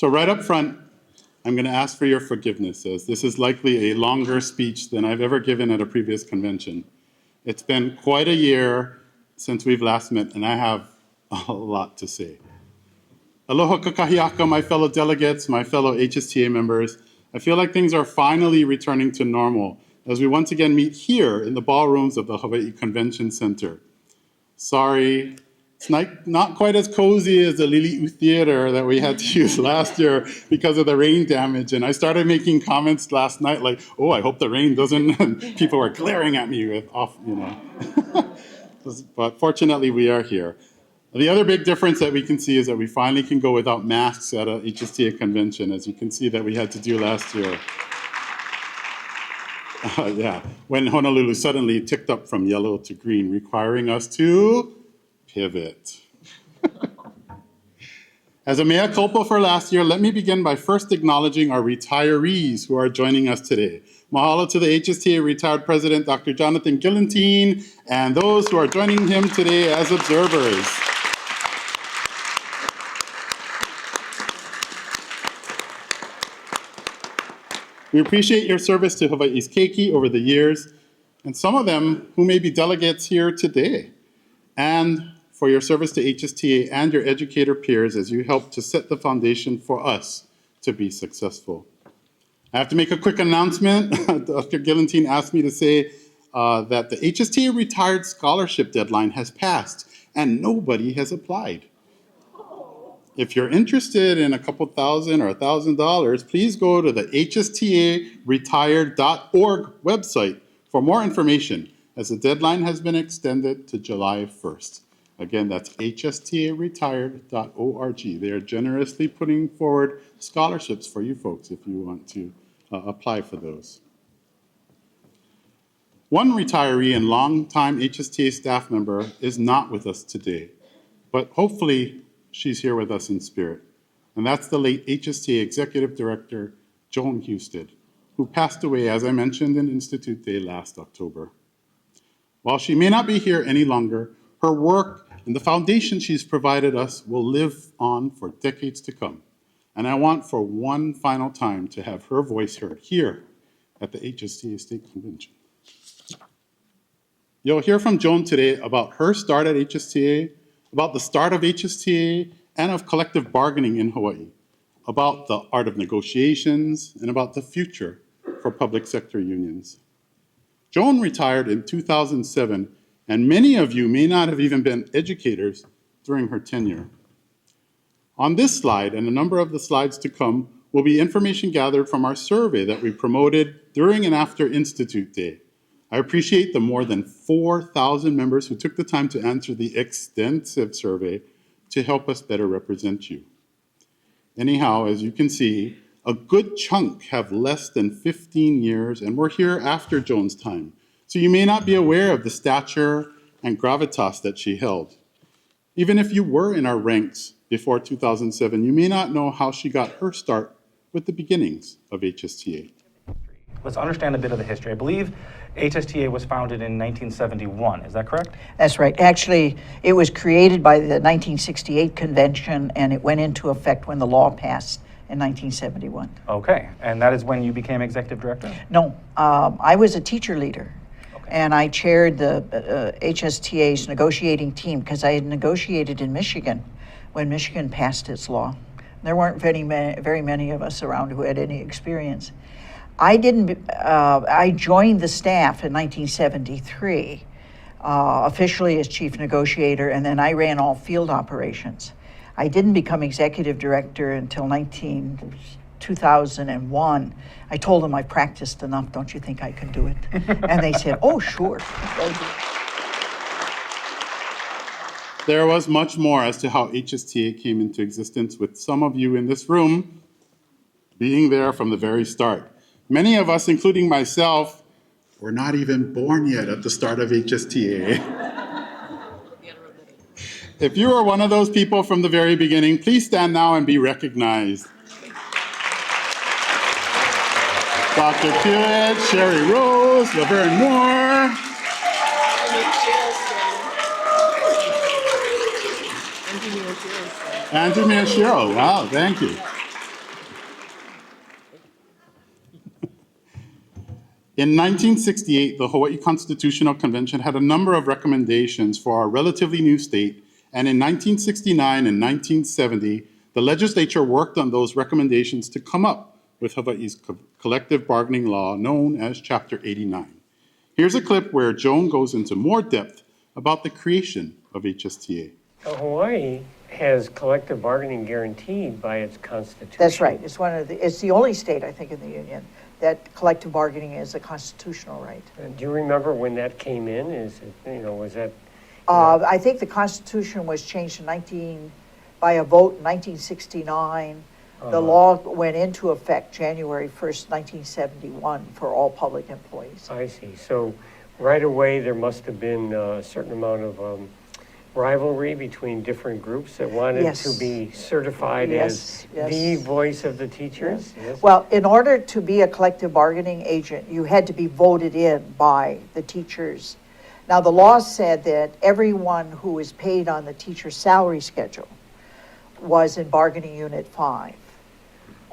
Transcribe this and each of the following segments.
So right up front, I'm going to ask for your forgiveness, as this is likely a longer speech than I've ever given at a previous convention. It's been quite a year since we've last met, and I have a lot to say. Aloha kakahiaka, my fellow delegates, my fellow HSTA members. I feel like things are finally returning to normal as we once again meet here in the ballrooms of the Hawaii Convention Center. Sorry, it's not quite as cozy as the Lili'u Theater that we had to use last year because of the rain damage. And I started making comments last night like, oh, I hope the rain doesn't, and people were glaring at me with off, But fortunately, we are here. The other big difference that we can see is that we finally can go without masks at a HSTA convention, as you can see that we had to do last year. When Honolulu suddenly ticked up from yellow to green, requiring us to pivot. As a mea culpa for last year, let me begin by first acknowledging our retirees who are joining us today. Mahalo to the HSTA retired president, Dr. Jonathan Gillentine, and those who are joining him today as observers. We appreciate your service to Hawaii's keiki over the years, and some of them who may be delegates here today, and for your service to HSTA and your educator peers as you help to set the foundation for us to be successful. I have to make a quick announcement. Dr. Gillentine asked me to say that the HSTA retired scholarship deadline has passed and nobody has applied. If you're interested in a couple thousand or $1,000, please go to the hstaretired.org website for more information, as the deadline has been extended to July 1st. Again, that's hstaretired.org. They are generously putting forward scholarships for you folks if you want to apply for those. One retiree and longtime HSTA staff member is not with us today, but hopefully she's here with us in spirit. And that's the late HSTA Executive Director, Joan Husted, who passed away, as I mentioned, in Institute Day last October. While she may not be here any longer, her work and the foundation she's provided us will live on for decades to come. And I want for one final time to have her voice heard here at the HSTA State Convention. You'll hear from Joan today about her start at HSTA, about the start of HSTA and of collective bargaining in Hawaii, about the art of negotiations, and about the future for public sector unions. Joan retired in 2007, and many of you may not have even been educators during her tenure. On this slide, and a number of the slides to come, will be information gathered from our survey that we promoted during and after Institute Day. I appreciate the more than 4,000 members who took the time to answer the extensive survey to help us better represent you. Anyhow, as you can see, a good chunk have less than 15 years and were here after Joan's time. So you may not be aware of the stature and gravitas that she held. Even if you were in our ranks before 2007, you may not know how she got her start with the beginnings of HSTA. Let's understand a bit of the history. I believe HSTA was founded in 1971, is that correct? That's right. Actually, it was created by the 1968 convention, and it went into effect when the law passed in 1971. Okay, and that is when you became executive director? No, I was a teacher leader. And I chaired the HSTA's negotiating team because I had negotiated in Michigan when Michigan passed its law. There weren't very many of us around who had any experience. I joined the staff in 1973, officially as chief negotiator, and then I ran all field operations. I didn't become executive director until 2001. I told them I practiced enough, don't you think I can do it? And they said, oh, sure. There was much more as to how HSTA came into existence, with some of you in this room being there from the very start. Many of us, including myself, were not even born yet at the start of HSTA. If you are one of those people from the very beginning, please stand now and be recognized. Dr. Kiewit, Sherry Rose, Laverne Moore. Angie Miyashiro, wow, thank you. In 1968, the Hawaii Constitutional Convention had a number of recommendations for our relatively new state, and in 1969 and 1970, the legislature worked on those recommendations to come up with Hawaii's collective bargaining law known as Chapter 89. Here's a clip where Joan goes into more depth about the creation of HSTA. Hawaii has collective bargaining guaranteed by its constitution. That's right. It's the only state, I think, in the union that collective bargaining is a constitutional right. Do you remember when that came in? Was that? I think the Constitution was changed by a vote in 1969. The law went into effect January 1st, 1971 for all public employees. I see. So right away there must have been a certain amount of rivalry between different groups that wanted to be certified as the voice of the teachers? Yes. Well, in order to be a collective bargaining agent, you had to be voted in by the teachers. Now, the law said that everyone who was paid on the teacher's salary schedule was in bargaining unit 5.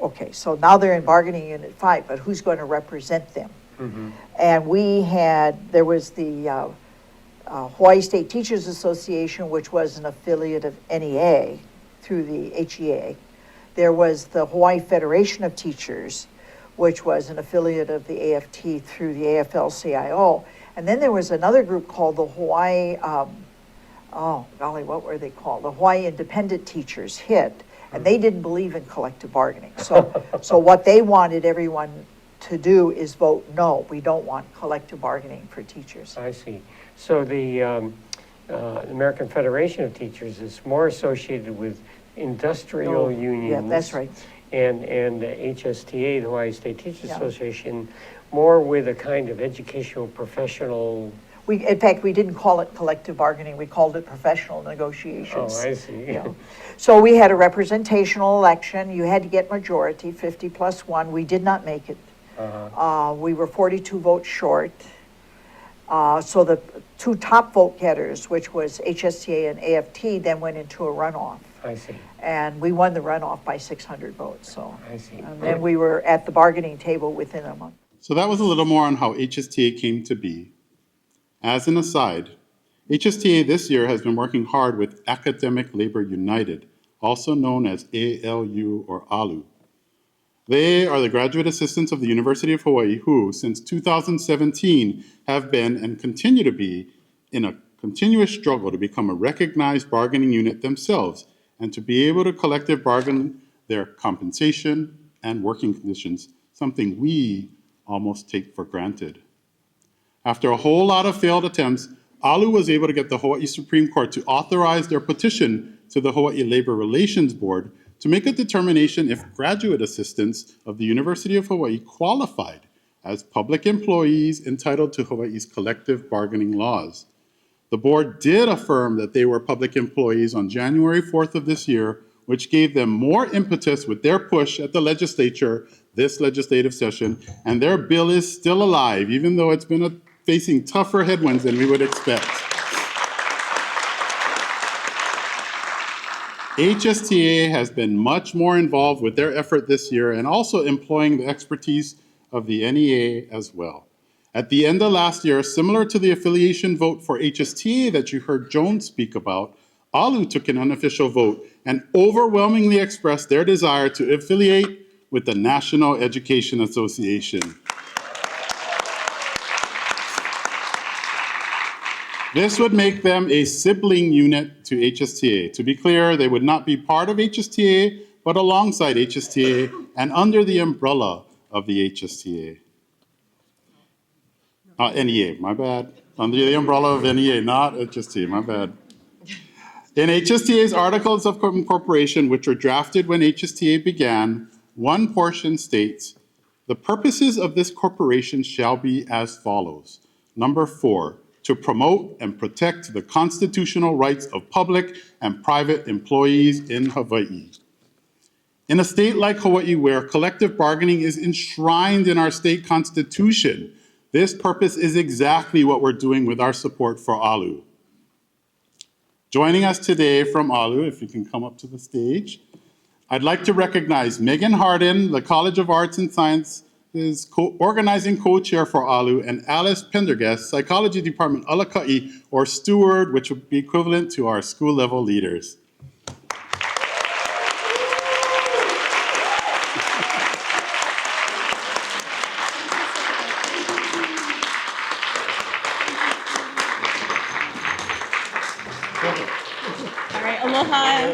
Okay, so now they're in bargaining unit 5, but who's going to represent them? Mm-hmm. And there was the Hawaii State Teachers Association, which was an affiliate of NEA through the HEA. There was the Hawaii Federation of Teachers, which was an affiliate of the AFT through the AFL-CIO. And then there was another group called the Hawaii, what were they called? The Hawaii Independent Teachers, HIT, and they didn't believe in collective bargaining. So what they wanted everyone to do is vote no, we don't want collective bargaining for teachers. I see. So the American Federation of Teachers is more associated with industrial unions. Yeah, that's right. And the HSTA, the Hawaii State Teachers Association, more with a kind of educational professional. In fact, we didn't call it collective bargaining, we called it professional negotiations. Oh, I see. So we had a representational election. You had to get majority, 50 plus 1. We did not make it. We were 42 votes short. So the two top vote getters, which was HSTA and AFT, then went into a runoff. I see. And we won the runoff by 600 votes. So, I see. And then we were at the bargaining table within a month. So that was a little more on how HSTA came to be. As an aside, HSTA this year has been working hard with Academic Labor United, also known as ALU or ALU. They are the graduate assistants of the University of Hawaii who, since 2017, have been and continue to be in a continuous struggle to become a recognized bargaining unit themselves and to be able to collective bargain their compensation and working conditions, something we almost take for granted. After a whole lot of failed attempts, ALU was able to get the Hawaii Supreme Court to authorize their petition to the Hawaii Labor Relations Board to make a determination if graduate assistants of the University of Hawaii qualified as public employees entitled to Hawaii's collective bargaining laws. The board did affirm that they were public employees on January 4th of this year, which gave them more impetus with their push at the legislature this legislative session, and their bill is still alive, even though it's been facing tougher headwinds than we would expect. HSTA has been much more involved with their effort this year and also employing the expertise of the NEA as well. At the end of last year, similar to the affiliation vote for HSTA that you heard Joan speak about, ALU took an unofficial vote and overwhelmingly expressed their desire to affiliate with the National Education Association. This would make them a sibling unit to HSTA. To be clear, they would not be part of HSTA, but alongside HSTA and under the umbrella of the HSTA. NEA, my bad. Under the umbrella of NEA, not HSTA, my bad. In HSTA's Articles of Incorporation, which were drafted when HSTA began, one portion states, "The purposes of this corporation shall be as follows." Number 4, to promote and protect the constitutional rights of public and private employees in Hawaii. In a state like Hawaii, where collective bargaining is enshrined in our state constitution, this purpose is exactly what we're doing with our support for ALU. Joining us today from ALU, if you can come up to the stage, I'd like to recognize Megan Hardin, the College of Arts and Science is organizing co-chair for ALU, and Alice Pendergast, Psychology Department Alaka'i, or steward, which would be equivalent to our school level leaders. All right, aloha.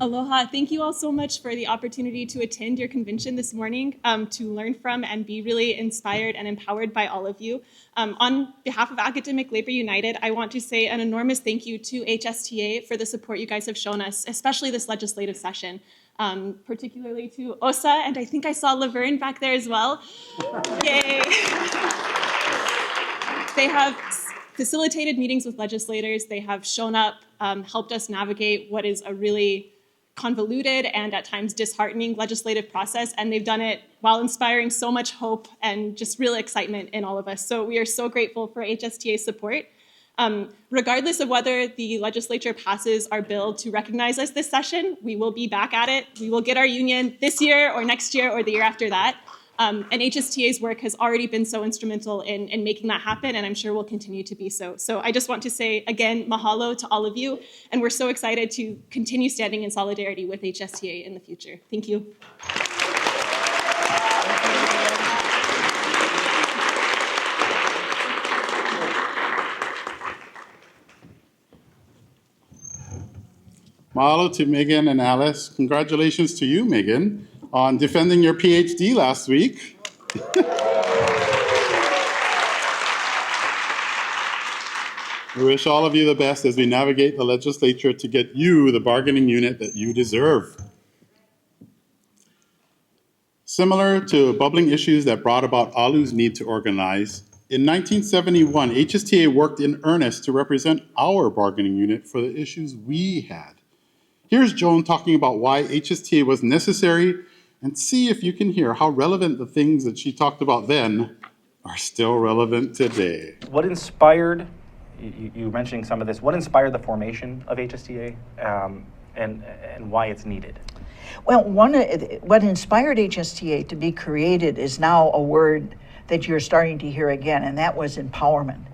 Aloha. Thank you all so much for the opportunity to attend your convention this morning, to learn from and be really inspired and empowered by all of you. On behalf of Academic Labor United, I want to say an enormous thank you to HSTA for the support you guys have shown us, especially this legislative session, particularly to Osa, and I think I saw Laverne back there as well. Yay. They have facilitated meetings with legislators. They have shown up, helped us navigate what is a really convoluted and at times disheartening legislative process, and they've done it while inspiring so much hope and just real excitement in all of us. So we are so grateful for HSTA's support. Regardless of whether the legislature passes our bill to recognize us this session, we will be back at it. We will get our union this year or next year or the year after that. And HSTA's work has already been so instrumental in making that happen, and I'm sure will continue to be so. So I just want to say, again, mahalo to all of you, and we're so excited to continue standing in solidarity with HSTA in the future. Thank you. Mahalo to Megan and Alice. Congratulations to you, Megan, on defending your PhD last week. We wish all of you the best as we navigate the legislature to get you the bargaining unit that you deserve. Similar to bubbling issues that brought about ALU's need to organize, in 1971, HSTA worked in earnest to represent our bargaining unit for the issues we had. Here's Joan talking about why HSTA was necessary, and see if you can hear how relevant the things that she talked about then are still relevant today. What inspired, you mentioning some of this, what inspired the formation of HSTA and why it's needed? Well, what inspired HSTA to be created is now a word that you're starting to hear again, and that was empowerment.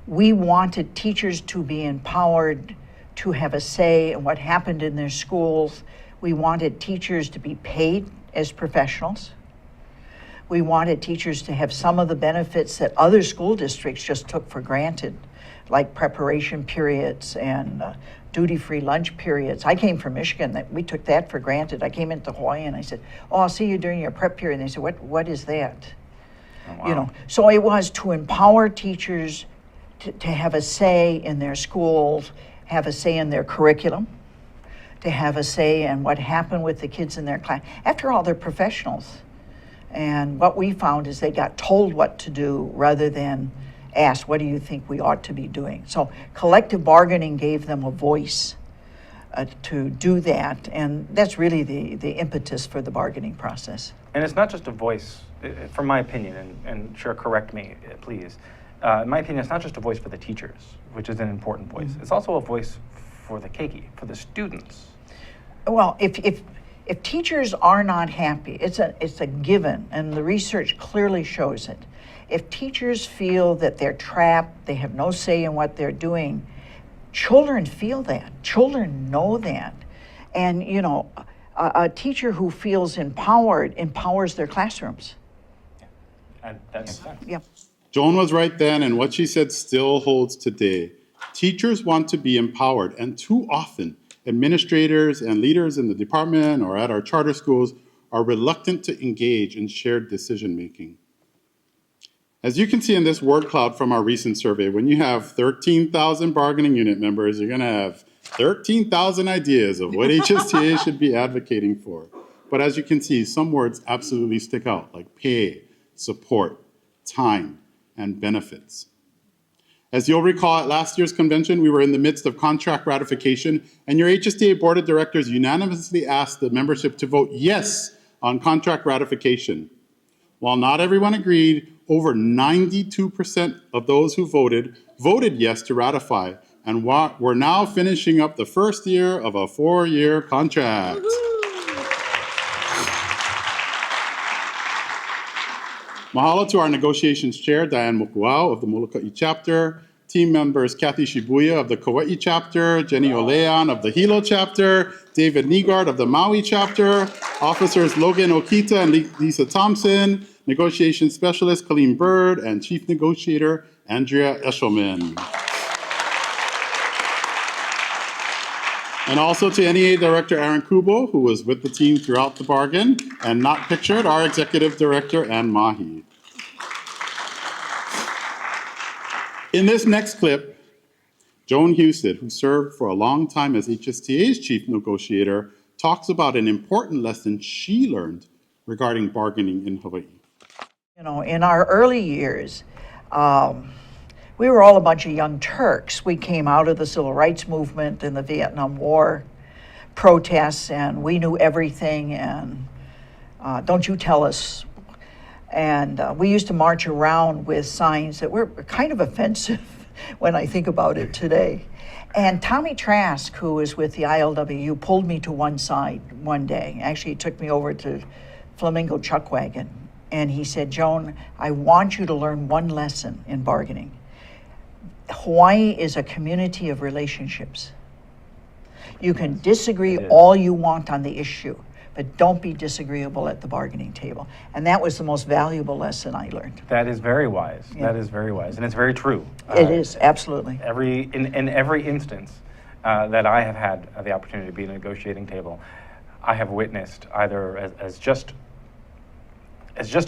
We wanted teachers to be empowered to have a say in what happened in their schools. We wanted teachers to be paid as professionals. We wanted teachers to have some of the benefits that other school districts just took for granted, like preparation periods and duty-free lunch periods. I came from Michigan, we took that for granted. I came into Hawaii and I said, "Oh, I'll see you during your prep period." And they said, "What is that?" Oh, wow. You know, so it was to empower teachers to have a say in their schools, have a say in their curriculum, to have a say in what happened with the kids in their class. After all, they're professionals. And what we found is they got told what to do rather than asked, "What do you think we ought to be doing?" So collective bargaining gave them a voice to do that. And that's really the impetus for the bargaining process. And it's not just a voice, from my opinion, and sure, correct me, please. In my opinion, it's not just a voice for the teachers, which is an important voice. It's also a voice for the keiki, for the students. Well, if teachers are not happy, it's a given, and the research clearly shows it. If teachers feel that they're trapped, they have no say in what they're doing, children feel that. Children know that. And, you know, a teacher who feels empowered empowers their classrooms. And that makes sense. Yeah. Joan was right then, and what she said still holds today. Teachers want to be empowered, and too often, administrators and leaders in the department or at our charter schools are reluctant to engage in shared decision-making. As you can see in this word cloud from our recent survey, when you have 13,000 bargaining unit members, you're going to have 13,000 ideas of what HSTA should be advocating for. But as you can see, some words absolutely stick out, like pay, support, time, and benefits. As you'll recall, at last year's convention, we were in the midst of contract ratification, and your HSTA Board of Directors unanimously asked the membership to vote yes on contract ratification. While not everyone agreed, over 92% of those who voted yes to ratify, and we're now finishing up the first year of a 4-year contract. Mahalo to our negotiations chair, Diane Mokuau of the Molokai chapter, team members Kathy Shibuya of the Kauai chapter, Jenny Olean of the Hilo chapter, David Negard of the Maui chapter, officers Logan Okita and Lisa Thompson, negotiation specialist Colleen Bird, and chief negotiator Andrea Eshelman. And also to NEA Director Aaron Kubo, who was with the team throughout the bargain, and not pictured, our Executive Director, Ann Mahi. In this next clip, Joan Husted, who served for a long time as HSTA's chief negotiator, talks about an important lesson she learned regarding bargaining in Hawaii. You know, in our early years, we were all a bunch of young Turks. We came out of the civil rights movement and the Vietnam War protests, and we knew everything, and don't you tell us. And we used to march around with signs that were kind of offensive when I think about it today. And Tommy Trask, who was with the ILWU, pulled me to one side one day. Actually, he took me over to Flamingo Chuck Wagon. And he said, Joan, I want you to learn one lesson in bargaining. Hawaii is a community of relationships. You can disagree all you want on the issue, but don't be disagreeable at the bargaining table. And that was the most valuable lesson I learned. That is very wise. Yeah. That is very wise. And it's very true. It is, absolutely. In every instance that I have had the opportunity to be at a negotiating table, I have witnessed either as just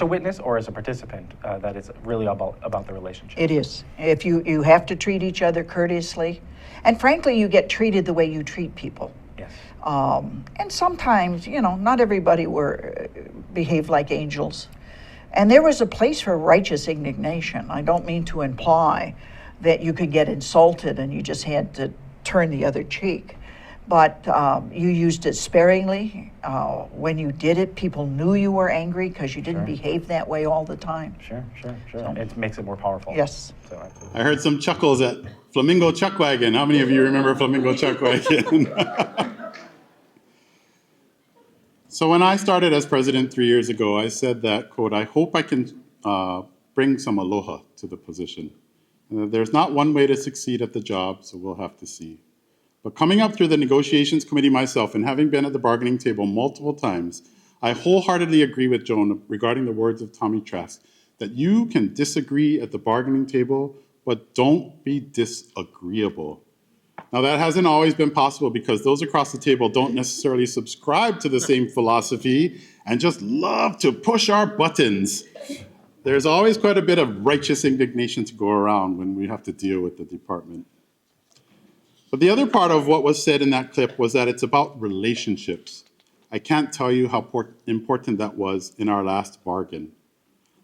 a witness or as a participant that it's really about the relationship. It is. If you have to treat each other courteously, and frankly, you get treated the way you treat people. Yes. And sometimes, you know, not everybody behaved like angels. And there was a place for righteous indignation. I don't mean to imply that you could get insulted and you just had to turn the other cheek. But you used it sparingly. When you did it, people knew you were angry because you didn't behave that way all the time. Sure. So, it makes it more powerful. Yes. So, I heard some chuckles at Flamingo Chuck Wagon. How many of you remember Flamingo Chuck Wagon? So when I started as president 3 years ago, I said that, quote, I hope I can bring some aloha to the position. There's not one way to succeed at the job, so we'll have to see. But coming up through the negotiations committee myself and having been at the bargaining table multiple times, I wholeheartedly agree with Joan regarding the words of Tommy Trask, that you can disagree at the bargaining table, but don't be disagreeable. Now that hasn't always been possible because those across the table don't necessarily subscribe to the same philosophy and just love to push our buttons. There's always quite a bit of righteous indignation to go around when we have to deal with the department. But the other part of what was said in that clip was that it's about relationships. I can't tell you how important that was in our last bargain.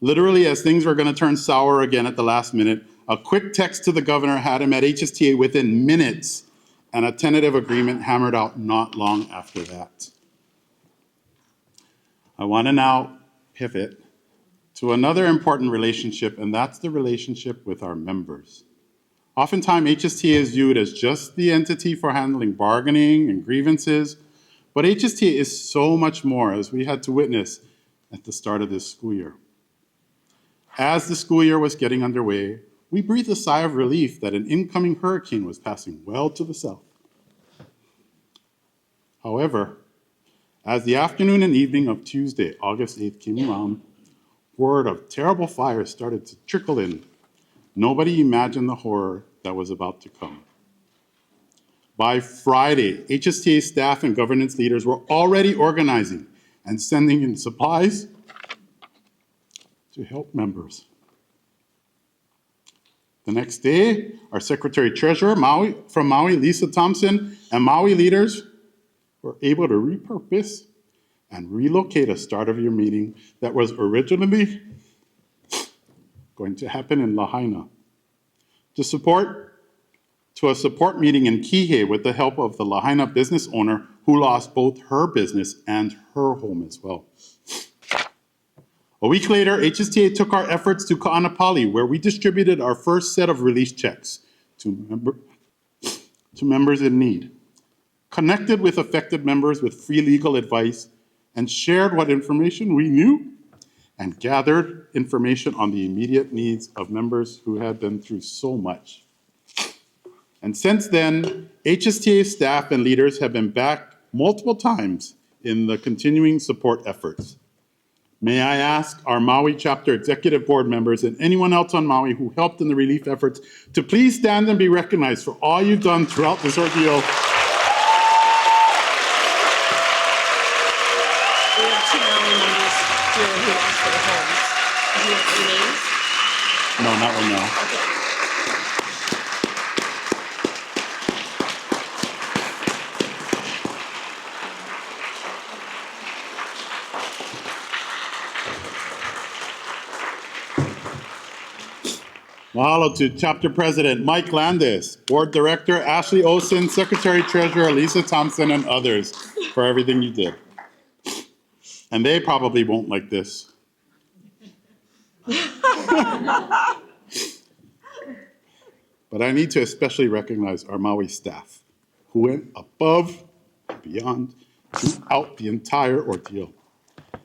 Literally, as things were going to turn sour again at the last minute, a quick text to the governor had him at HSTA within minutes, and a tentative agreement hammered out not long after that. I want to now pivot to another important relationship, and that's the relationship with our members. Oftentimes, HSTA is viewed as just the entity for handling bargaining and grievances, but HSTA is so much more, as we had to witness at the start of this school year. As the school year was getting underway, we breathed a sigh of relief that an incoming hurricane was passing well to the south. However, as the afternoon and evening of Tuesday, August 8th came around, word of terrible fires started to trickle in. Nobody imagined the horror that was about to come. By Friday, HSTA staff and governance leaders were already organizing and sending in supplies to help members. The next day, our Secretary-Treasurer from Maui, Lisa Thompson, and Maui leaders were able to repurpose and relocate a start-of-year meeting that was originally going to happen in Lahaina to a support meeting in Kihei with the help of the Lahaina business owner who lost both her business and her home as well. A week later, HSTA took our efforts to Ka'anapali, where we distributed our first set of relief checks to to members in need, connected with affected members with free legal advice, and shared what information we knew, and gathered information on the immediate needs of members who had been through so much. And since then, HSTA staff and leaders have been back multiple times in the continuing support efforts. May I ask our Maui chapter executive board members and anyone else on Maui who helped in the relief efforts to please stand and be recognized for all you've done throughout this ordeal. We have 2 Maui members here who asked for the homes. Do you have any names? No, not right now. Okay. Mahalo to Chapter President Mike Landis, Board Director Ashley Olson, Secretary Treasurer Lisa Thompson, and others for everything you did. And they probably won't like this. But I need to especially recognize our Maui staff who went above and beyond throughout the entire ordeal.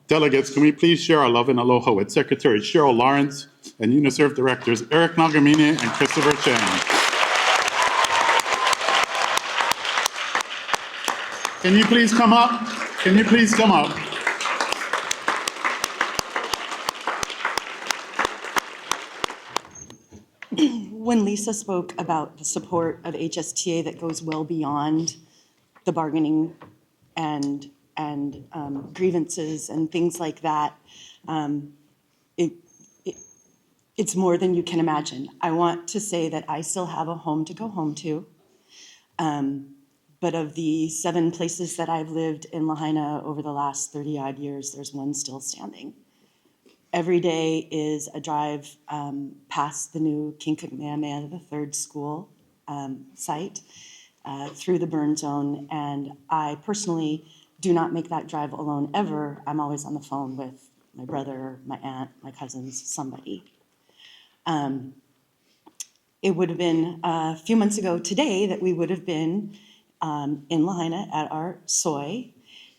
Delegates, can we please share our love and aloha with Secretary Cheryl Lawrence and UNICEF Directors Eric Nagamine and Christopher Chang. Can you please come up? Can you please come up? When Lisa spoke about the support of HSTA that goes well beyond the bargaining and grievances and things like that, it's more than you can imagine. I want to say that I still have a home to go home to, but of the 7 places that I've lived in Lahaina over the last 30-odd years, there's one still standing. Every day is a drive past the new King Kamehameha III school site through the burn zone, and I personally do not make that drive alone ever. I'm always on the phone with my brother, my aunt, my cousins, somebody. It would have been a few months ago today that we would have been in Lahaina at our soy.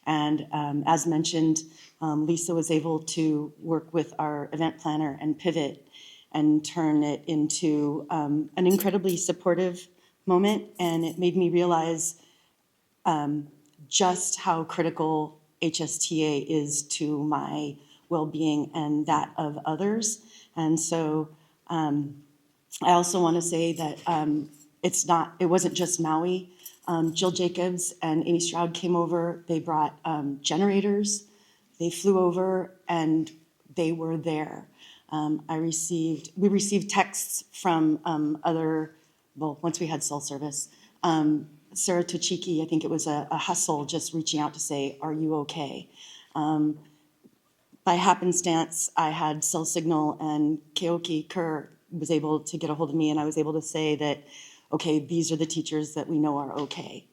And as mentioned, Lisa was able to work with our event planner and pivot and turn it into an incredibly supportive moment. And it made me realize just how critical HSTA is to my well-being and that of others. And so I also want to say that it wasn't just Maui. Jill Jacobs and Amy Stroud came over. They brought generators. They flew over and they were there. We received texts from once we had cell service, Sarah Tochiki, I think it was a hustle just reaching out to say, are you okay? By happenstance, I had cell signal and Keoki Kerr was able to get a hold of me and I was able to say that, okay, these are the teachers that we know are okay.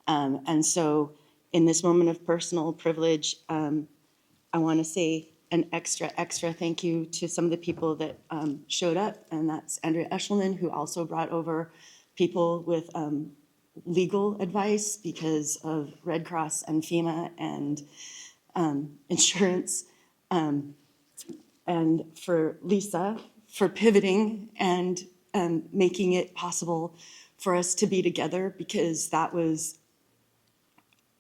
And so in this moment of personal privilege, I want to say an extra thank you to some of the people that showed up, and that's Andrea Eshelman, who also brought over people with legal advice because of Red Cross and FEMA and insurance, and for Lisa for pivoting and making it possible for us to be together, because that was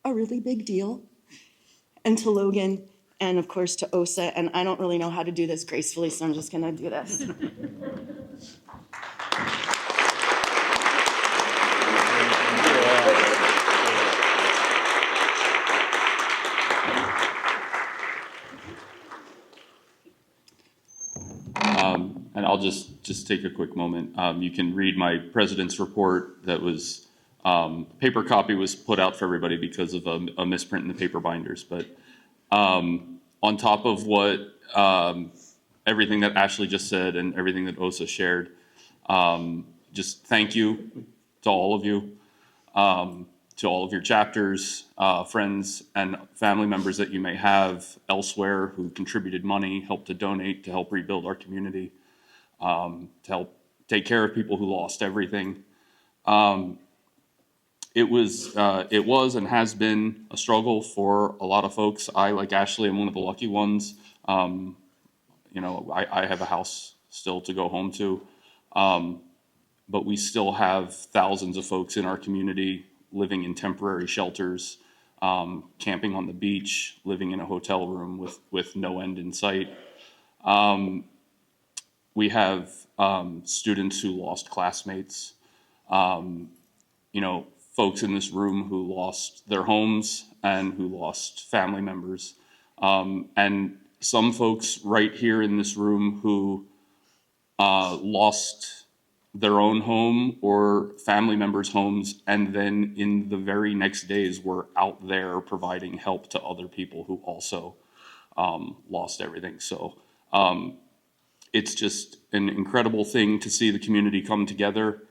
a really big deal. And to Logan, and of course to Osa, and I don't really know how to do this gracefully, so I'm just gonna do this. And I'll just take a quick moment. You can read my president's report that was, paper copy was put out for everybody because of a misprint in the paper binders. But on top of what, everything that Ashley just said and everything that Osa shared, just thank you to all of you, to all of your chapters, friends and family members that you may have elsewhere who contributed money, helped to donate, to help rebuild our community, to help take care of people who lost everything. it was and has been a struggle for a lot of folks. I, like Ashley, am one of the lucky ones. I have a house still to go home to. But we still have thousands of folks in our community living in temporary shelters, camping on the beach, living in a hotel room with no end in sight. We have students who lost classmates, folks in this room who lost their homes and who lost family members. And some folks right here in this room who lost their own home or family members' homes, and then in the very next days were out there providing help to other people who also lost everything. So it's just an incredible thing to see the community come together.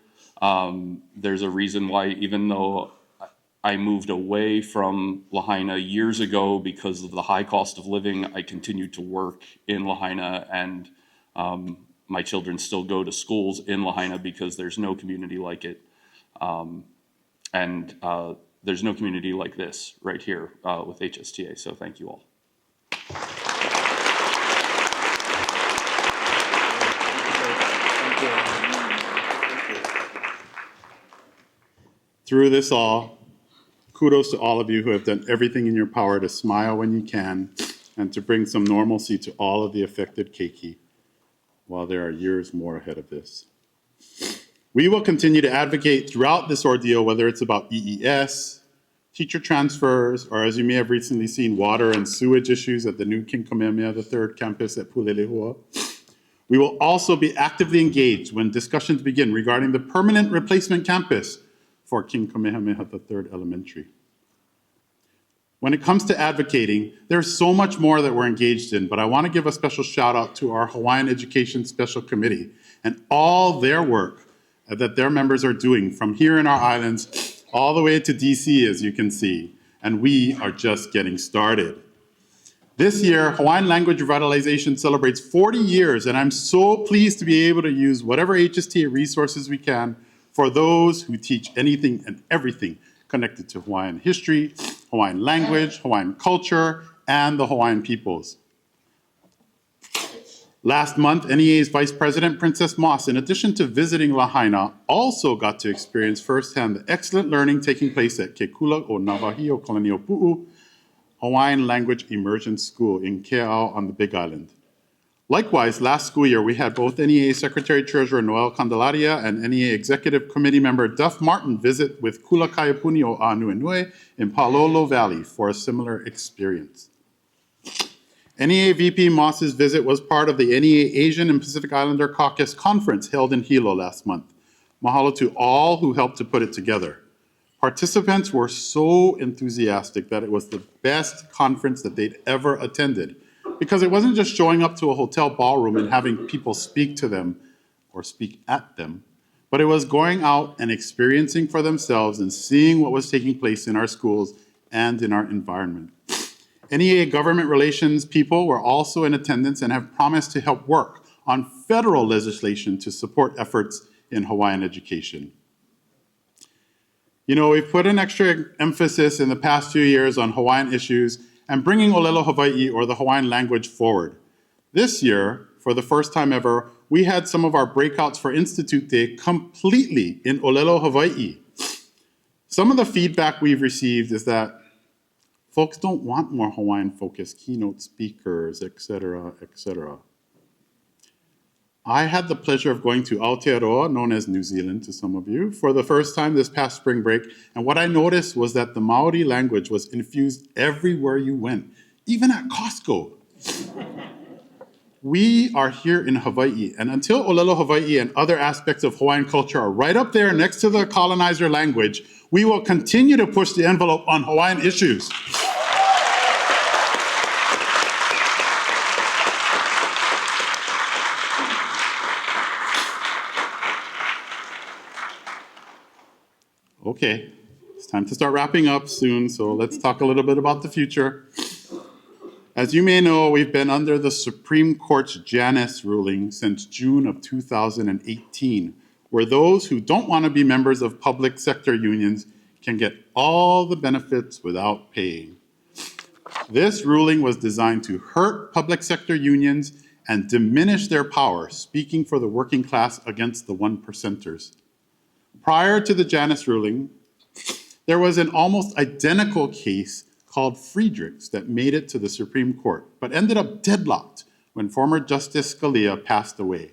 There's a reason why, even though I moved away from Lahaina years ago because of the high cost of living, I continued to work in Lahaina, and my children still go to schools in Lahaina because there's no community like it. And there's no community like this right here with HSTA. So thank you all. Through this all, kudos to all of you who have done everything in your power to smile when you can and to bring some normalcy to all of the affected keiki, while there are years more ahead of this. We will continue to advocate throughout this ordeal, whether it's about EES, teacher transfers, or as you may have recently seen, water and sewage issues at the new King Kamehameha III campus at Pulelehua. We will also be actively engaged when discussions begin regarding the permanent replacement campus for King Kamehameha III Elementary. When it comes to advocating, there's so much more that we're engaged in, but I want to give a special shout out to our Hawaiian Education Special Committee and all their work that their members are doing from here in our islands all the way to DC, as you can see, and we are just getting started. This year, Hawaiian Language Revitalization celebrates 40 years, and I'm so pleased to be able to use whatever HSTA resources we can for those who teach anything and everything connected to Hawaiian history, Hawaiian language, Hawaiian culture, and the Hawaiian peoples. Last month, NEA's Vice President, Princess Moss, in addition to visiting Lahaina, also got to experience firsthand the excellent learning taking place at Ke Kula o Navahio Koloniopu'u Hawaiian Language Immersion School in Kea'au on the Big Island. Likewise, last school year, we had both NEA Secretary-Treasurer Noel Candelaria and NEA Executive Committee member Duff Martin visit with Kula Kaiapuni o Anuenue in Palolo Valley for a similar experience. NEA VP Moss's visit was part of the NEA Asian and Pacific Islander Caucus Conference held in Hilo last month. Mahalo to all who helped to put it together. Participants were so enthusiastic that it was the best conference that they'd ever attended, because it wasn't just showing up to a hotel ballroom and having people speak to them or speak at them, but it was going out and experiencing for themselves and seeing what was taking place in our schools and in our environment. NEA government relations people were also in attendance and have promised to help work on federal legislation to support efforts in Hawaiian education. You know, we've put an extra emphasis in the past few years on Hawaiian issues and bringing Olelo Hawaii, or the Hawaiian language, forward. This year, for the first time ever, we had some of our breakouts for Institute Day completely in Olelo Hawaii. Some of the feedback we've received is that folks don't want more Hawaiian-focused keynote speakers, et cetera, et cetera. I had the pleasure of going to Aotearoa, known as New Zealand to some of you, for the first time this past spring break, and what I noticed was that the Maori language was infused everywhere you went, even at Costco. We are here in Hawaii, and until Olelo Hawaii and other aspects of Hawaiian culture are right up there next to the colonizer language, we will continue to push the envelope on Hawaiian issues. Okay, it's time to start wrapping up soon, so let's talk a little bit about the future. As you may know, we've been under the Supreme Court's Janus ruling since June of 2018, where those who don't want to be members of public sector unions can get all the benefits without paying. This ruling was designed to hurt public sector unions and diminish their power, speaking for the working class against the 1%ers. Prior to the Janus ruling, there was an almost identical case called Friedrichs that made it to the Supreme Court, but ended up deadlocked when former Justice Scalia passed away.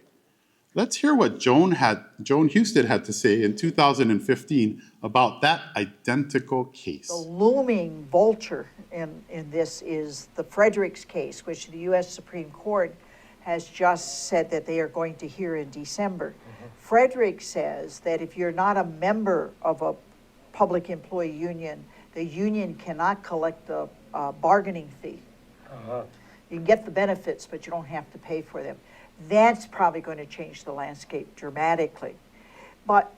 Let's hear what Joan Husted had to say in 2015 about that identical case. The looming vulture in this is the Fredericks case, which the U.S. Supreme Court has just said that they are going to hear in December. Fredericks says that if you're not a member of a public employee union, the union cannot collect the bargaining fee. You can get the benefits, but you don't have to pay for them. That's probably going to change the landscape dramatically. But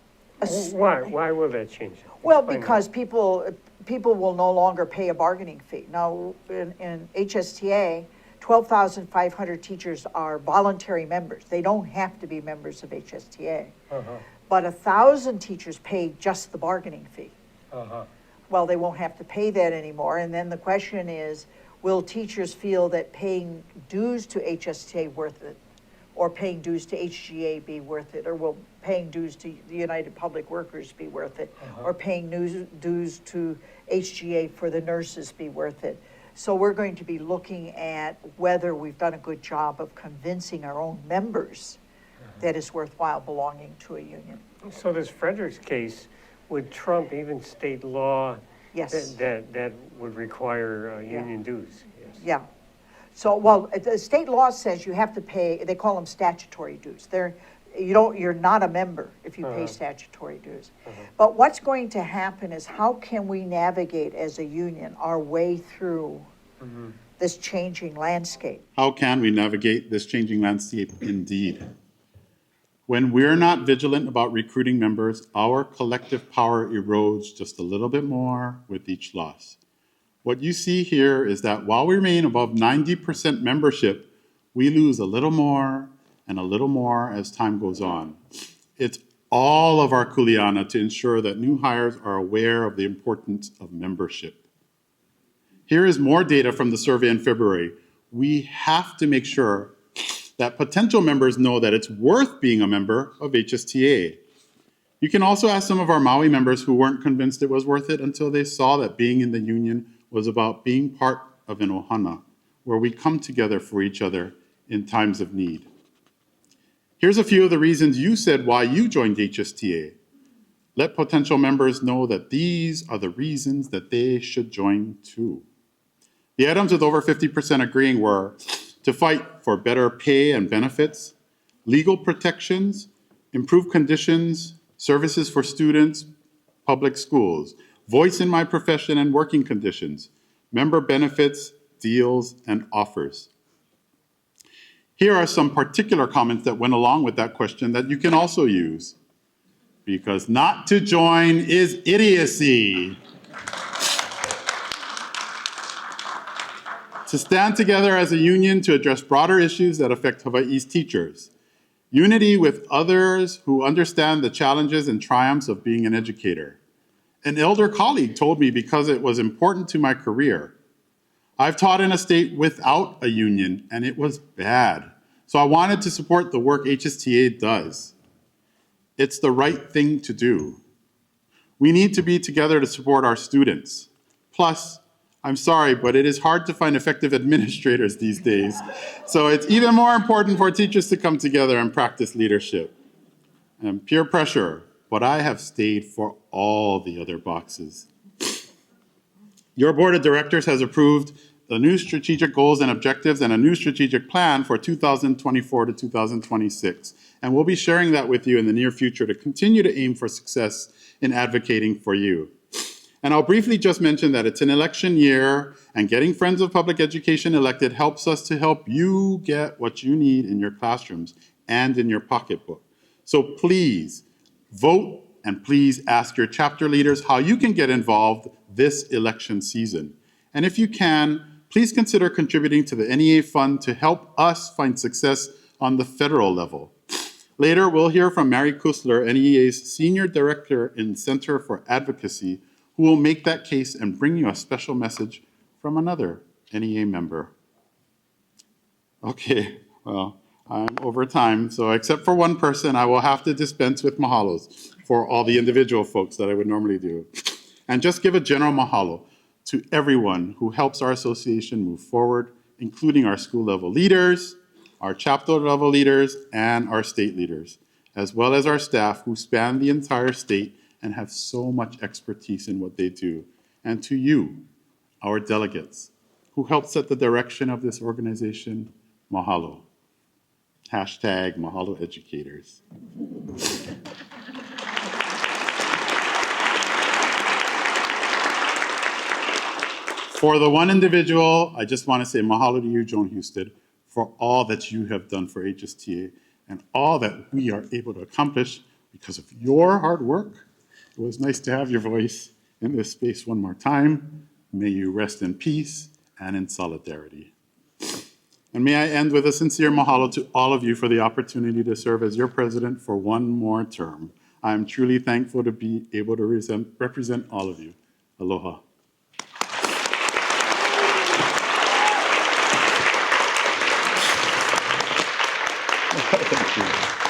why will that change? well, because people will no longer pay a bargaining fee. Now, in HSTA, 12,500 teachers are voluntary members. They don't have to be members of HSTA. But 1,000 teachers pay just the bargaining fee. Well, they won't have to pay that anymore. And then the question is, will teachers feel that paying dues to HSTA worth it? Or paying dues to HGA be worth it? Or will paying dues to the United Public Workers be worth it? Or paying dues to HGA for the nurses be worth it? So we're going to be looking at whether we've done a good job of convincing our own members that it's worthwhile belonging to a union. So this Fredericks case would trump even state law Yes. that would require union dues. Yes. Yeah. So, well, the state law says you have to pay, they call them statutory dues. You're not a member if you pay statutory dues. But what's going to happen is, how can we navigate as a union our way through this changing landscape? How can we navigate this changing landscape? Indeed. When we're not vigilant about recruiting members, our collective power erodes just a little bit more with each loss. What you see here is that while we remain above 90% membership, we lose a little more and a little more as time goes on. It's all of our kuleana to ensure that new hires are aware of the importance of membership. Here is more data from the survey in February. We have to make sure that potential members know that it's worth being a member of HSTA. You can also ask some of our Maui members who weren't convinced it was worth it until they saw that being in the union was about being part of an ohana, where we come together for each other in times of need. Here's a few of the reasons you said why you joined HSTA. Let potential members know that these are the reasons that they should join too. The items with over 50% agreeing were to fight for better pay and benefits, legal protections, improved conditions, services for students, public schools, voice in my profession and working conditions, member benefits, deals, and offers. Here are some particular comments that went along with that question that you can also use. Because not to join is idiocy. To stand together as a union to address broader issues that affect Hawaii's teachers. Unity with others who understand the challenges and triumphs of being an educator. An elder colleague told me because it was important to my career. I've taught in a state without a union, and it was bad. So I wanted to support the work HSTA does. It's the right thing to do. We need to be together to support our students. Plus, I'm sorry, but it is hard to find effective administrators these days. So it's even more important for teachers to come together and practice leadership. And peer pressure, but I have stayed for all the other boxes. Your board of directors has approved the new strategic goals and objectives and a new strategic plan for 2024 to 2026. And we'll be sharing that with you in the near future to continue to aim for success in advocating for you. And I'll briefly just mention that it's an election year, and getting Friends of Public Education elected helps us to help you get what you need in your classrooms and in your pocketbook. So please vote, and please ask your chapter leaders how you can get involved this election season. And if you can, please consider contributing to the NEA Fund to help us find success on the federal level. Later, we'll hear from Mary Kusler, NEA's Senior Director in Center for Advocacy, who will make that case and bring you a special message from another NEA member. Okay, well, I'm over time, so except for one person, I will have to dispense with mahalos for all the individual folks that I would normally do. And just give a general mahalo to everyone who helps our association move forward, including our school level leaders, our chapter level leaders, and our state leaders, as well as our staff who span the entire state and have so much expertise in what they do. And to you, our delegates, who help set the direction of this organization, mahalo. Hashtag mahalo educators. For the one individual, I just want to say mahalo to you, Joan Houston, for all that you have done for HSTA and all that we are able to accomplish because of your hard work. It was nice to have your voice in this space one more time. May you rest in peace and in solidarity. And may I end with a sincere mahalo to all of you for the opportunity to serve as your president for one more term. I am truly thankful to be able to represent all of you. Aloha. Thank you.